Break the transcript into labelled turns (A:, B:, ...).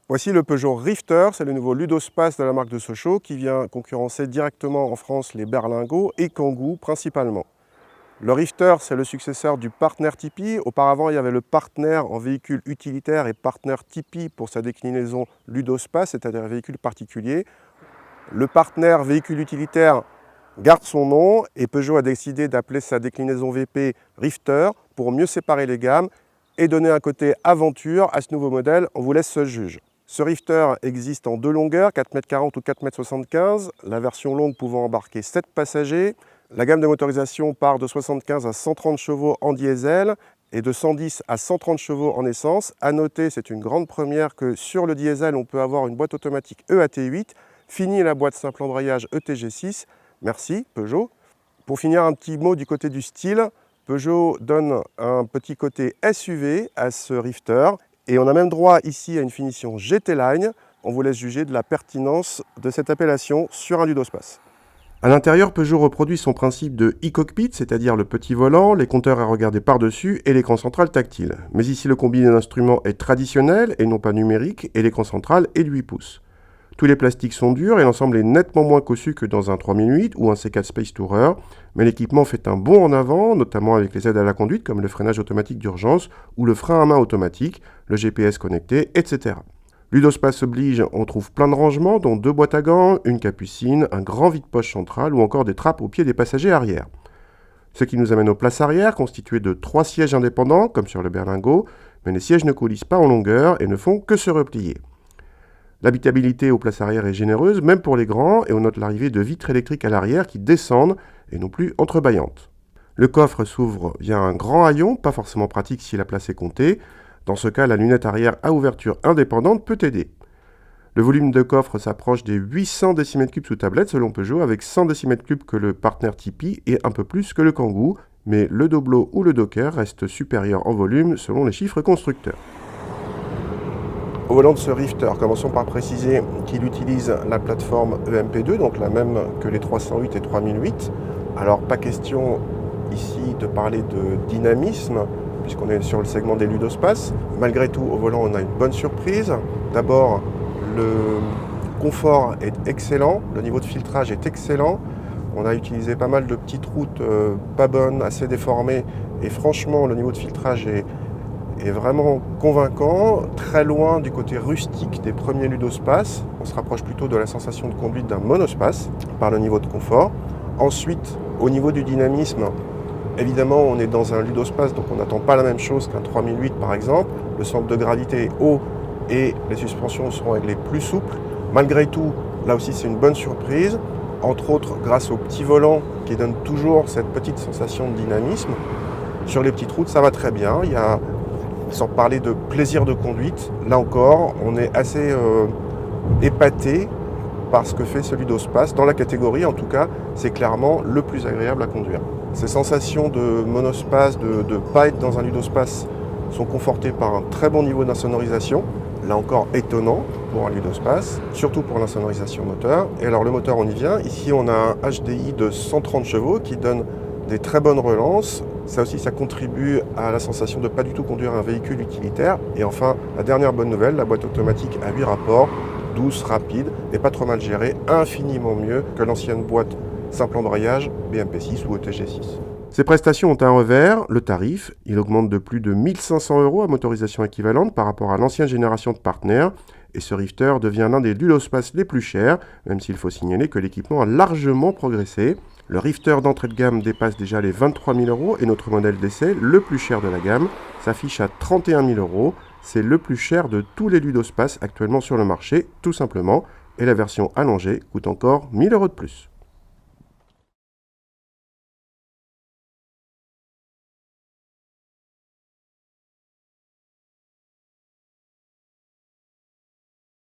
A: Voici le Peugeot Rifter, c'est le nouveau Ludospace de la marque de Sochaux qui vient concurrencer directement en France les Berlingot et Kangoo principalement. Le Rifter, c'est le successeur du Partner Tipeee. Auparavant, il y avait le Partner en véhicule utilitaire et Partner Tipeee pour sa déclinaison Ludospace, c'est-à-dire un véhicule particulier. Le Partner véhicule utilitaire garde son nom et Peugeot a décidé d'appeler sa déclinaison VP Rifter pour mieux séparer les gammes et donner un côté aventure à ce nouveau modèle. On vous laisse seul juge. Ce Rifter existe en deux longueurs, 4,40 m ou 4,75 m, la version longue pouvant embarquer 7 passagers. La gamme de motorisation part de 75 à 130 chevaux en diesel et de 110 à 130 chevaux en essence. À noter, c'est une grande première que sur le diesel, on peut avoir une boîte automatique EAT8, fini la boîte simple embrayage ETG6. Merci Peugeot. Pour finir, un petit mot du côté du style. Peugeot donne un petit côté SUV à ce Rifter et on a même droit ici à une finition GT Line. On vous laisse juger de la pertinence de cette appellation sur un Ludospace. À l'intérieur, Peugeot reproduit son principe de e-cockpit, c'est-à-dire le petit volant, les compteurs à regarder par-dessus et l'écran central tactile. Mais ici, le combiné d'instruments est traditionnel et non pas numérique et l'écran central est de 8 pouces. Tous les plastiques sont durs et l'ensemble est nettement moins cossu que dans un 3008 ou un C4 Space Tourer, mais l'équipement fait un bond en avant, notamment avec les aides à la conduite comme le freinage automatique d'urgence ou le frein à main automatique, le GPS connecté, etc. Ludospace oblige, on trouve plein de rangements, dont 2 boîtes à gants, une capucine, un grand vide-poche central ou encore des trappes aux pieds des passagers arrière. Ce qui nous amène aux places arrière, constituées de 3 sièges indépendants, comme sur le Berlingot, mais les sièges ne coulissent pas en longueur et ne font que se replier. L'habitabilité aux places arrière est généreuse, même pour les grands, et on note l'arrivée de vitres électriques à l'arrière qui descendent et non plus entrebâillantes. Le coffre s'ouvre via un grand haillon, pas forcément pratique si la place est comptée. Dans ce cas, la lunette arrière à ouverture indépendante peut aider. Le volume de coffre s'approche des 800 décimètres cubes sous tablette selon Peugeot, avec 100 décimètres cubes que le Partner Tipeee et un peu plus que le Kangoo, mais le Doblo ou le Docker reste supérieur en volume selon les chiffres constructeurs. Au volant de ce Rifter, commençons par préciser qu'il utilise la plateforme EMP2, donc la même que les 308 et 3008. Alors pas question ici de parler de dynamisme, puisqu'on est sur le segment des Ludospace. Malgré tout, au volant, on a une bonne surprise. D'abord, le confort est excellent, le niveau de filtrage est excellent. On a utilisé pas mal de petites routes pas bonnes, assez déformées, et franchement, le niveau de filtrage est vraiment convaincant, très loin du côté rustique des premiers Ludospace. On se rapproche plutôt de la sensation de conduite d'un monospace par le niveau de confort. Ensuite, au niveau du dynamisme, évidemment, on est dans un Ludospace, donc on n'attend pas la même chose qu'un 3008 par exemple. Le centre de gravité est haut et les suspensions seront réglées plus souples. Malgré tout, là aussi c'est une bonne surprise, entre autres grâce au petit volant qui donne toujours cette petite sensation de dynamisme. Sur les petites routes, ça va très bien. Sans parler de plaisir de conduite, là encore, on est assez épaté par ce que fait ce Ludospace. Dans la catégorie, en tout cas, c'est clairement le plus agréable à conduire. Ces sensations de monospace, de ne pas être dans un Ludospace, sont confortées par un très bon niveau d'insonorisation. Là encore, étonnant pour un Ludospace, surtout pour l'insonorisation moteur. Et alors le moteur, on y vient. Ici, on a un HDI de 130 chevaux qui donne des très bonnes relances. Ça aussi, ça contribue à la sensation de ne pas du tout conduire un véhicule utilitaire. Et enfin, la dernière bonne nouvelle, la boîte automatique à 8 rapports, douce, rapide et pas trop mal gérée, infiniment mieux que l'ancienne boîte simple embrayage BMP6 ou ETG6. Ces prestations ont un revers, le tarif. Il augmente de plus de 1 500 € à motorisation équivalente par rapport à l'ancienne génération de Partner. Et ce Rifter devient l'un des Ludospace les plus chers, même s'il faut signaler que l'équipement a largement progressé. Le Rifter d'entrée de gamme dépasse déjà les 23 000 € et notre modèle d'essai, le plus cher de la gamme, s'affiche à 31 000 €. C'est le plus cher de tous les Ludospace actuellement sur le marché, tout simplement. Et la version allongée coûte encore 1 000 € de plus.